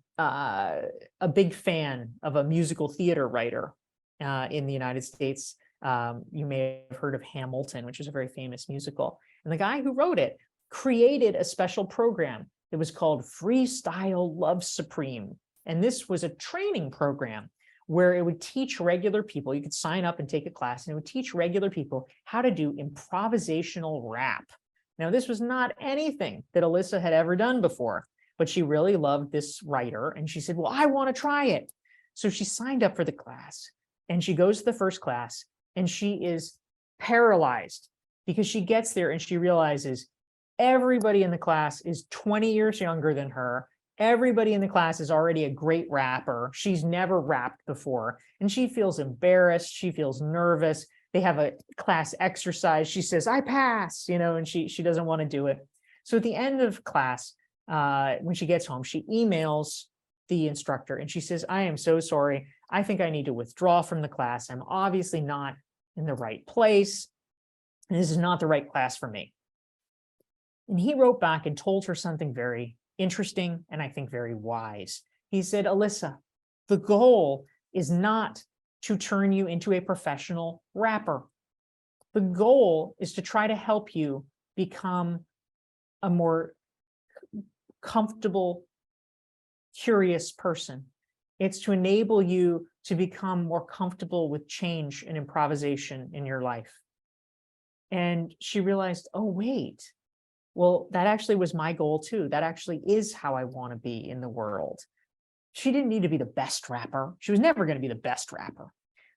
big fan of a musical theater writer in the United States. You may have heard of Hamilton, which is a very famous musical. And the guy who wrote it created a special program that was called Freestyle Love Supreme. And this was a training program where it would teach regular people, you could sign up and take a class, and it would teach regular people how to do improvisational rap. Now, this was not anything that Alyssa had ever done before, but she really loved this writer, and she said, well, I want to try it. So she signed up for the class, and she goes to the first class, and she is paralyzed because she gets there and she realizes everybody in the class is 20 years younger than her. Everybody in the class is already a great rapper. She's never rapped before, and she feels embarrassed. She feels nervous. They have a class exercise. She says, I pass, and she doesn't want to do it. So at the end of class, when she gets home, she emails the instructor and she says, I am so sorry. I think I need to withdraw from the class. I'm obviously not in the right place, and this is not the right class for me. And he wrote back and told her something very interesting and I think very wise. He said, Alyssa, the goal is not to turn you into a professional rapper. The goal is to try to help you become a more comfortable, curious person. It's to enable you to become more comfortable with change and improvisation in your life. And she realized, oh, wait, well, that actually was my goal too. That actually is how I want to be in the world. She didn't need to be the best rapper. She was never going to be the best rapper,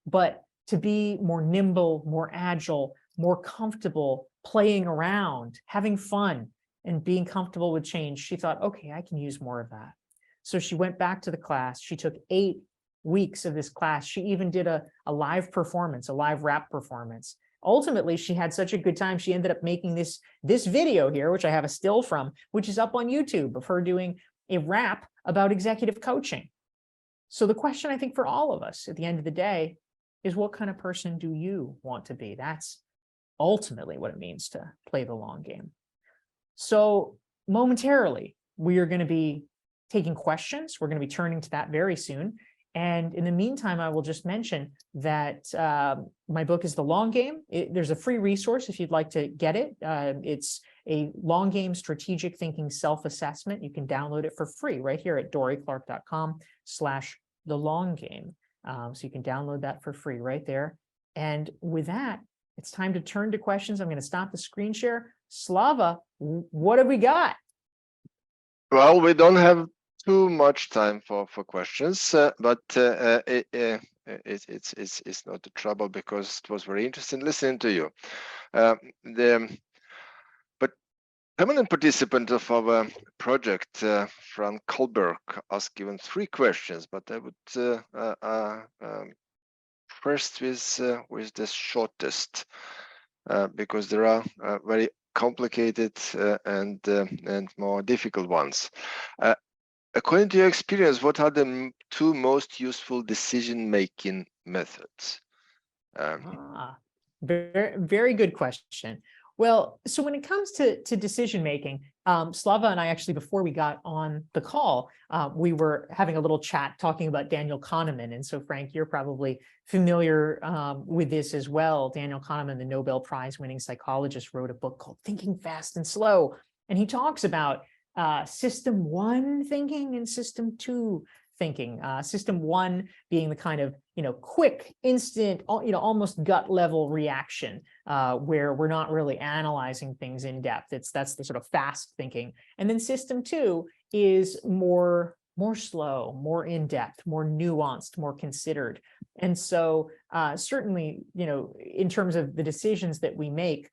but to be more nimble, more agile, more comfortable, playing around, having fun, and being comfortable with change, she thought, okay, I can use more of that. So she went back to the class. She took 8 weeks of this class. She even did a live performance, a live rap performance. Ultimately, she had such a good time, she ended up making this video here, which I have a still from, which is up on YouTube, of her doing a rap about executive coaching. So the question, I think, for all of us at the end of the day is, what kind of person do you want to be? That's ultimately what it means to play the long game. So momentarily, we are going to be taking questions. We're going to be turning to that very soon. And in the meantime, I will just mention that my book is The Long Game. There's a free resource if you'd like to get it. It's a long game strategic thinking self-assessment. You can download it for free right here at dorieclark.com/thelonggame. So you can download that for free right there. And with that, it's time to turn to questions. I'm going to stop the screen share. Slava, what have we got? Well, we don't have too much time for questions, but it's not a trouble, because it was very interesting listening to you. But permanent participant of our project, Frank Kohlberg, asked given 3 questions, but I would first with the shortest, because there are very complicated and more difficult ones. According to your experience, what are the 2 most useful decision-making methods? Very, very good question. Well, so when it comes to decision-making, Slava and I actually, before we got on the call, we were having a little chat talking about Daniel Kahneman. And so, Frank, you're probably familiar with this as well. Daniel Kahneman, the Nobel Prize-winning psychologist, wrote a book called Thinking Fast and Slow. And he talks about system 1 thinking and system 2 thinking. System 1 being the kind of, quick, instant, almost gut level reaction, where we're not really analyzing things in depth. That's the sort of fast thinking. And then system 2 is more slow, more in depth, more nuanced, more considered. And so certainly, in terms of the decisions that we make,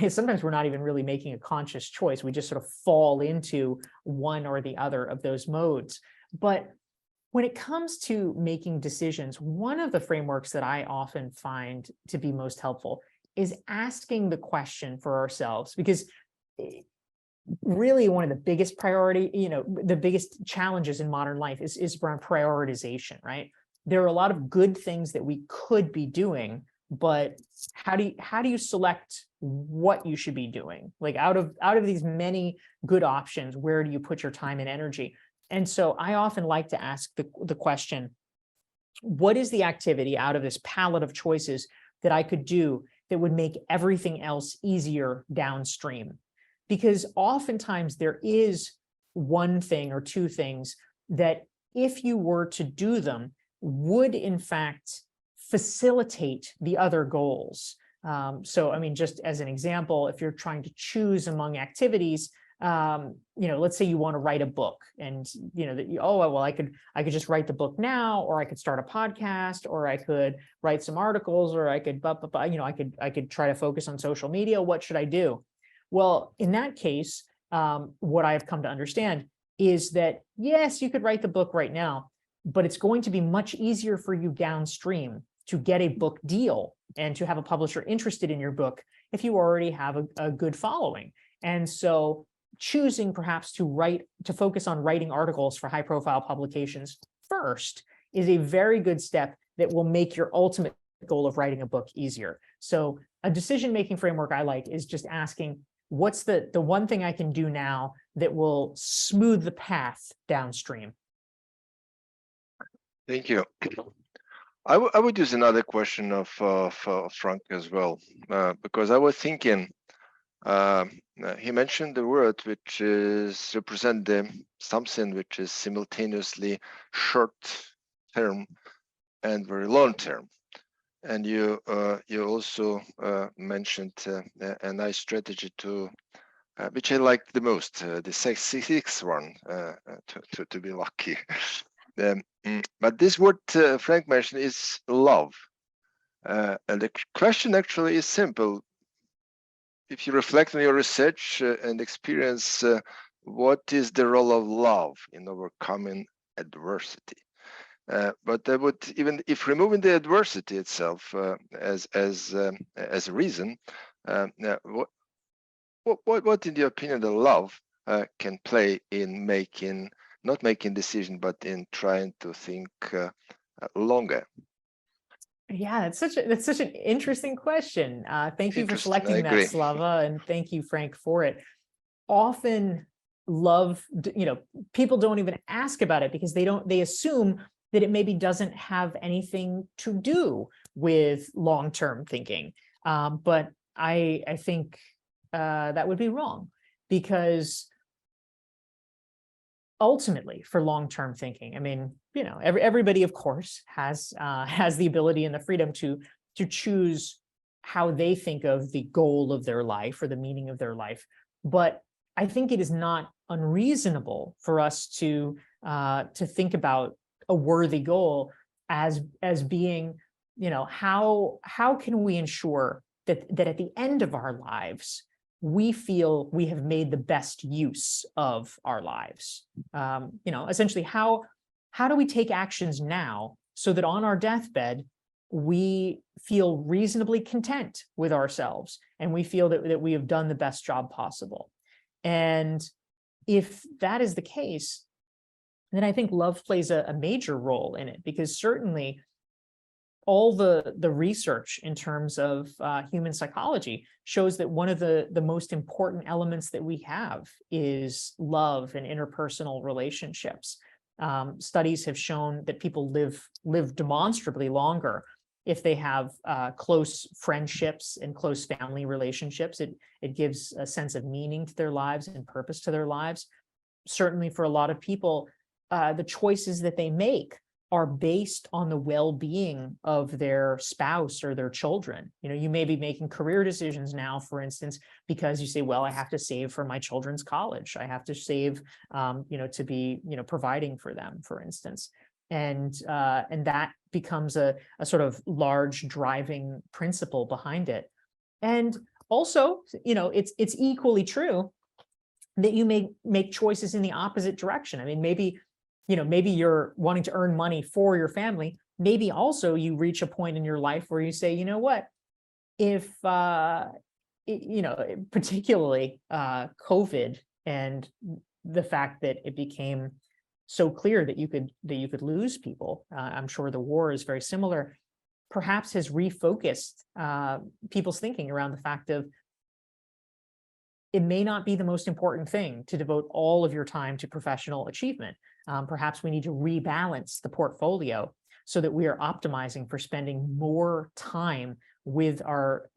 sometimes we're not even really making a conscious choice. We just sort of fall into one or the other of those modes. But when it comes to making decisions, one of the frameworks that I often find to be most helpful is asking the question for ourselves, because really one of the biggest the biggest challenges in modern life is around prioritization, right? There are a lot of good things that we could be doing, but how do you select what you should be doing? Like out of these many good options, where do you put your time and energy? And so I often like to ask the question, what is the activity out of this palette of choices that I could do that would make everything else easier downstream? Because oftentimes there is one thing or 2 things that, if you were to do them, would in fact facilitate the other goals. So, I mean, just as an example, if you're trying to choose among activities, let's say you want to write a book, and I could just write the book now, or I could start a podcast, or I could write some articles, or I could, I could try to focus on social media. What should I do? Well, in that case, what I have come to understand is that, yes, you could write the book right now, but it's going to be much easier for you downstream to get a book deal and to have a publisher interested in your book if you already have a good following. And so choosing perhaps to focus on writing articles for high-profile publications first is a very good step that will make your ultimate goal of writing a book easier. So a decision-making framework I like is just asking, what's the one thing I can do now that will smooth the path downstream? Thank you. I would use another question of Frank as well, because I was thinking, he mentioned the word which is represent something which is simultaneously short term and very long term. And you also mentioned a nice strategy to which I like the most, the sixth one, to be lucky. But this word Frank mentioned is love. And the question actually is simple. If you reflect on your research and experience, what is the role of love in overcoming adversity? But I would, even if removing the adversity itself as a reason, what in your opinion the love can play in not making decision, but in trying to think longer? Yeah, that's such an interesting question. Thank you for Interesting, I selecting that, agree. Slava, and thank you, Frank, for it. Often love, people don't even ask about it because they assume that it maybe doesn't have anything to do with long-term thinking. But I think that would be wrong, because ultimately for long-term thinking, I mean, everybody of course has the ability and the freedom to choose how they think of the goal of their life or the meaning of their life. But I think it is not unreasonable for us to think about a worthy goal as being, how can we ensure that at the end of our lives we feel we have made the best use of our lives. Essentially, how do we take actions now so that on our deathbed we feel reasonably content with ourselves and we feel that we have done the best job possible? And if that is the case, then I think love plays a major role in it, because certainly all the research in terms of human psychology shows that one of the most important elements that we have is love and interpersonal relationships. Studies have shown that people live demonstrably longer if they have close friendships and close family relationships. It gives a sense of meaning to their lives and purpose to their lives. Certainly for a lot of people, the choices that they make are based on the well-being of their spouse or their children. You may be making career decisions now, for instance, because you say, well, I have to save for my children's college. I have to save, to be, providing for them, for instance. And that becomes a sort of large driving principle behind it. And also, it's equally true that you may make choices in the opposite direction. I mean, maybe you're wanting to earn money for your family. Maybe also you reach a point in your life where you say, you know what, if, particularly COVID and the fact that it became so clear that you could lose people. I'm sure the war is very similar, perhaps has refocused people's thinking around the fact of, it may not be the most important thing to devote all of your time to professional achievement. Perhaps we need to rebalance the portfolio so that we are optimizing for spending more time with our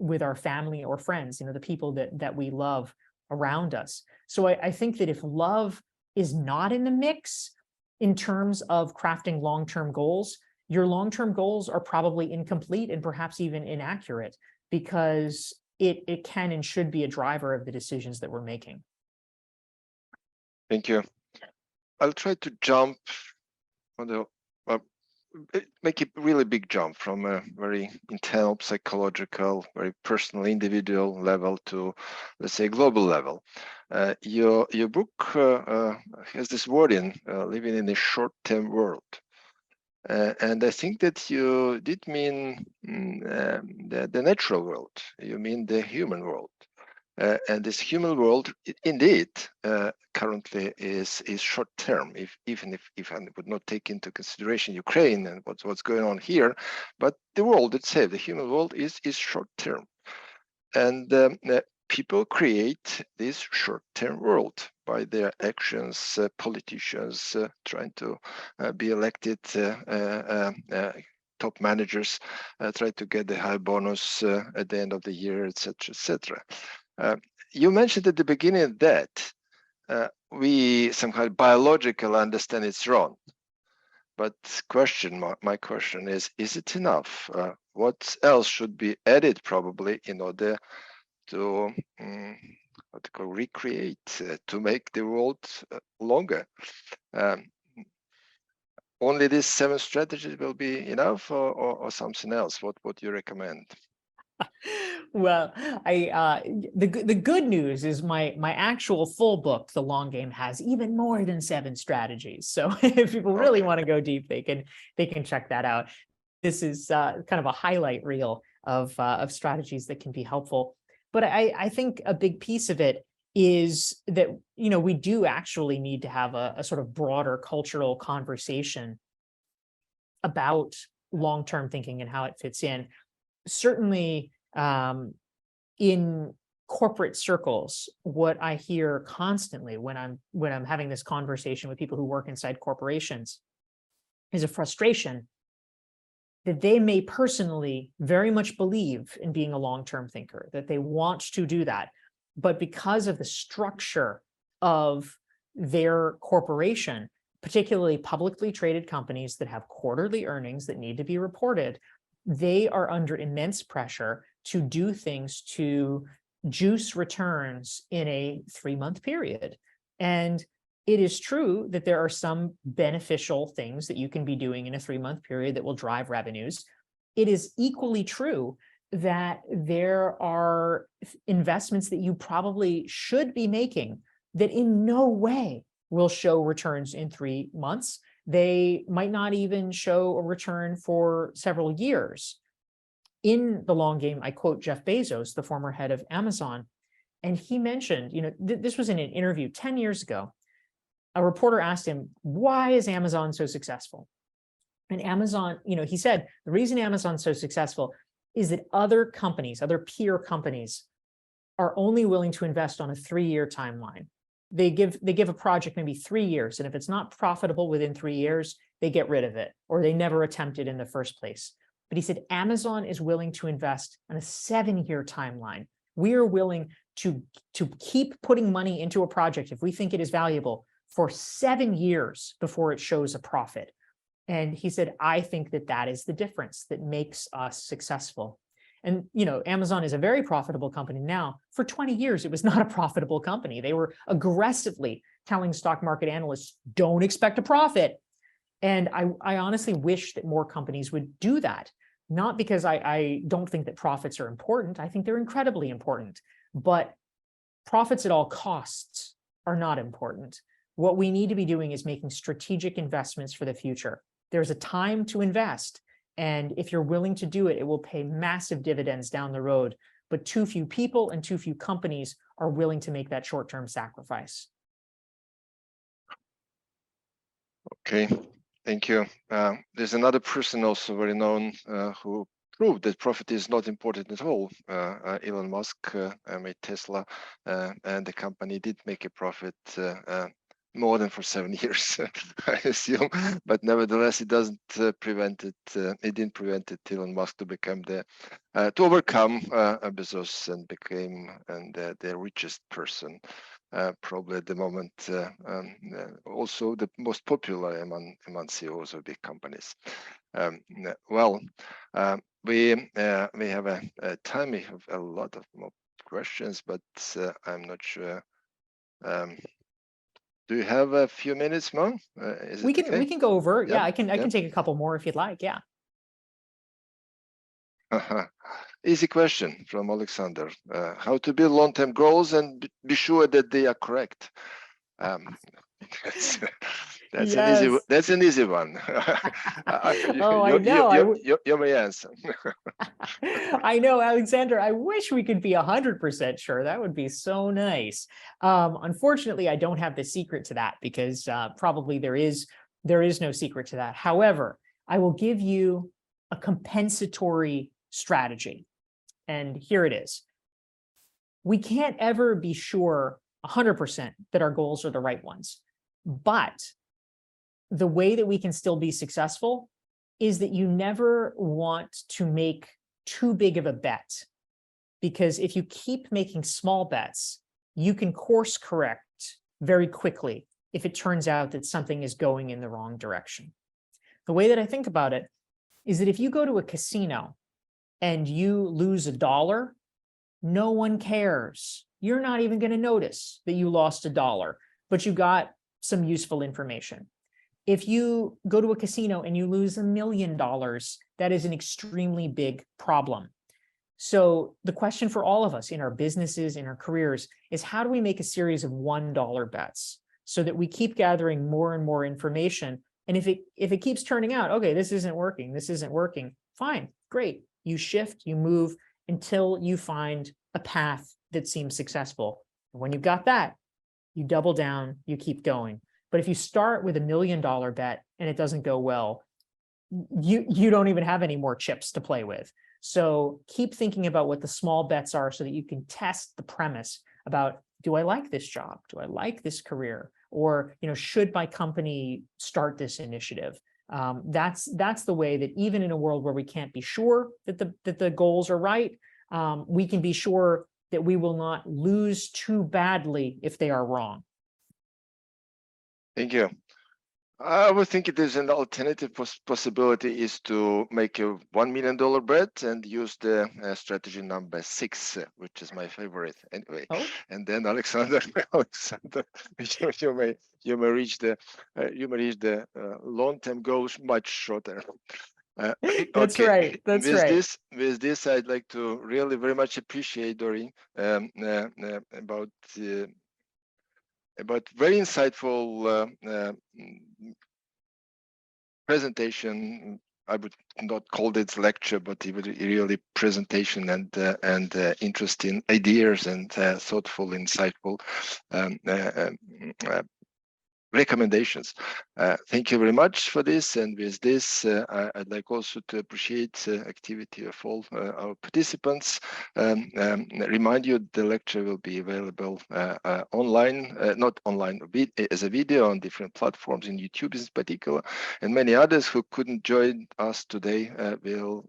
family or friends, the people that we love around us. So I think that if love is not in the mix in terms of crafting long-term goals, your long-term goals are probably incomplete and perhaps even inaccurate, because it can and should be a driver of the decisions that we're making. Thank you. I'll try to jump on the make a really big jump from a very internal psychological, very personal individual level to, let's say, global level. Your book has this wording, living in a short-term world. And I think that you did mean the natural world. You mean the human world. And this human world, indeed, currently is short term. Even if I would not take into consideration Ukraine and what's going on here, but the world itself, the human world, is short term, and people create this short term world by their actions, politicians trying to be elected, top managers try to get the high bonus at the end of the year, etc., etc. You mentioned at the beginning that we somehow biologically understand it's wrong. But my question is it enough? What else should be added probably in order to recreate, to make the world longer? Only these 7 strategies will be enough, or something else? What you recommend? Well, the good news is my actual full book, The Long Game, has even more than 7 strategies. So if people really want to go deep, they can check that out. This is kind of a highlight reel of strategies that can be helpful. But I think a big piece of it is that, you know, we do actually need to have a sort of broader cultural conversation about long-term thinking and how it fits in. Certainly, in corporate circles, what I hear constantly when I'm having this conversation with people who work inside corporations is a frustration that they may personally very much believe in being a long-term thinker, that they want to do that, but because of the structure of their corporation, particularly publicly traded companies that have quarterly earnings that need to be reported, they are under immense pressure to do things to juice returns in a 3-month period. And it is true that there are some beneficial things that you can be doing in a 3-month period that will drive revenues. It is equally true that there are investments that you probably should be making that in no way will show returns in 3 months. They might not even show a return for several years. In The Long Game, I quote Jeff Bezos, the former head of Amazon, and he mentioned, you know, this was in an interview 10 years ago. A reporter asked him, why is Amazon so successful? And Amazon, you know, he said, the reason Amazon's so successful is that other companies, other peer companies, are only willing to invest on a 3-year timeline. They give a project maybe 3 years, and if it's not profitable within 3 years, they get rid of it, or they never attempt it in the first place. But he said, Amazon is willing to invest on a 7-year timeline. We are willing to keep putting money into a project if we think it is valuable for 7 years before it shows a profit. And he said, I think that that is the difference that makes us successful. And, you know, Amazon is a very profitable company now. For 20 years, it was not a profitable company. They were aggressively telling stock market analysts, don't expect a profit. And I honestly wish that more companies would do that. Not because I don't think that profits are important. I think they're incredibly important. But profits at all costs are not important. What we need to be doing is making strategic investments for the future. There's a time to invest. And if you're willing to do it, it will pay massive dividends down the road. But too few people and too few companies are willing to make that short-term sacrifice. Okay, thank you. There's another person also very known who proved that profit is not important at all. Elon Musk made Tesla, and the company did make a profit more than for 7 years, I assume. But nevertheless, it doesn't prevent it. It didn't prevent it, Elon Musk, to become to overcome Bezos and became the richest person, probably at the moment. Also, the most popular among CEOs of big companies. Well, we have a time. We have a lot of more questions, but I'm not sure. Do you have a few minutes more? We can go over. Yeah, I can take a couple more if you'd like. Yeah. Easy question from Alexander. How to build long-term goals and be sure that they are correct? That's an easy one. I know. You may answer. I know, Alexander. I wish we could be 100% sure. That would be so nice. Unfortunately, I don't have the secret to that because probably there is no secret to that. However, I will give you a compensatory strategy, and here it is. We can't ever be sure 100% that our goals are the right ones. But the way that we can still be successful is that you never want to make too big of a bet. Because if you keep making small bets, you can course correct very quickly if it turns out that something is going in the wrong direction. The way that I think about it is that if you go to a casino and you lose $1, no one cares. You're not even going to notice that you lost $1, but you got some useful information. If you go to a casino and you lose $1 million, that is an extremely big problem. So the question for all of us in our businesses, in our careers, is how do we make a series of $1 bets so that we keep gathering more and more information? And if it keeps turning out, okay, this isn't working, fine, great. You shift, you move until you find a path that seems successful. And when you've got that, you double down, you keep going. But if you start with $1 million bet and it doesn't go well, you don't even have any more chips to play with. So keep thinking about what the small bets are so that you can test the premise about, do I like this job? Do I like this career? Or, should my company start this initiative? That's the way that even in a world where we can't be sure that the goals are right, we can be sure that we will not lose too badly if they are wrong. Thank you. I would think it is an alternative possibility is to make a $1 million bet and use the strategy number 6, which is my favorite anyway. Oh. And then Alexander, you may reach the long-term goals much shorter. That's right. With this, I'd like to really very much appreciate Dorie about very insightful presentation. I would not call it lecture, but really presentation and interesting ideas and thoughtful, insightful recommendations. Thank you very much for this. And with this, I'd like also to appreciate the activity of all our participants. Remind you the lecture will be available online, not online, as a video on different platforms, in YouTube in particular, and many others who couldn't join us today will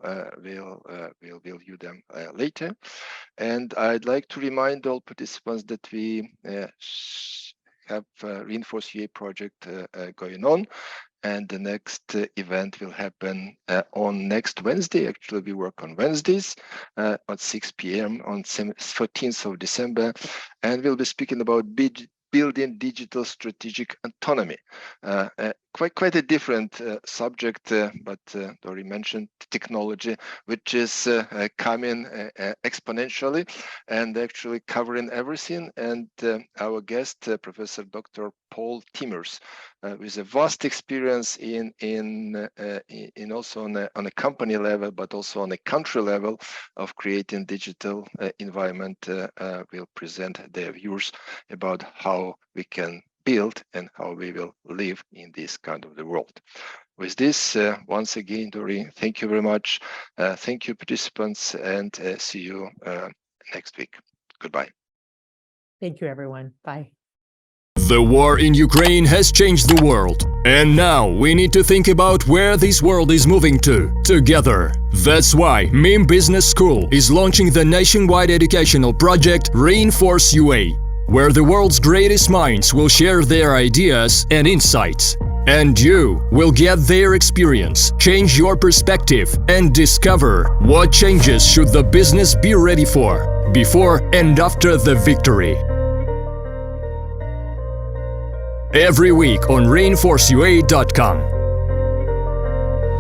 view them later. And I'd like to remind all participants that we have a Reinforce UA project going on, and the next event will happen on next Wednesday. Actually, we work on Wednesdays at 6 p.m. on 14th of December, and we'll be speaking about building digital strategic autonomy. Quite a different subject, but Dorie mentioned technology, which is coming exponentially and actually covering everything. And our guest, Professor Dr. Paul Timmers, with a vast experience in also on a company level, but also on a country level of creating digital environment, will present their views about how we can build and how we will live in this kind of the world. With this, once again, Dorie, thank you very much. Thank you, participants, and see you next week. Goodbye. Thank you, everyone. Bye. The war in Ukraine has changed the world, and now we need to think about where this world is moving to, together. That's why MIM Business School is launching the nationwide educational project Reinforce UA, where the world's greatest minds will share their ideas and insights. And you will get their experience, change your perspective, and discover what changes should the business be ready for, before and after the victory. Every week on reinforceua.com.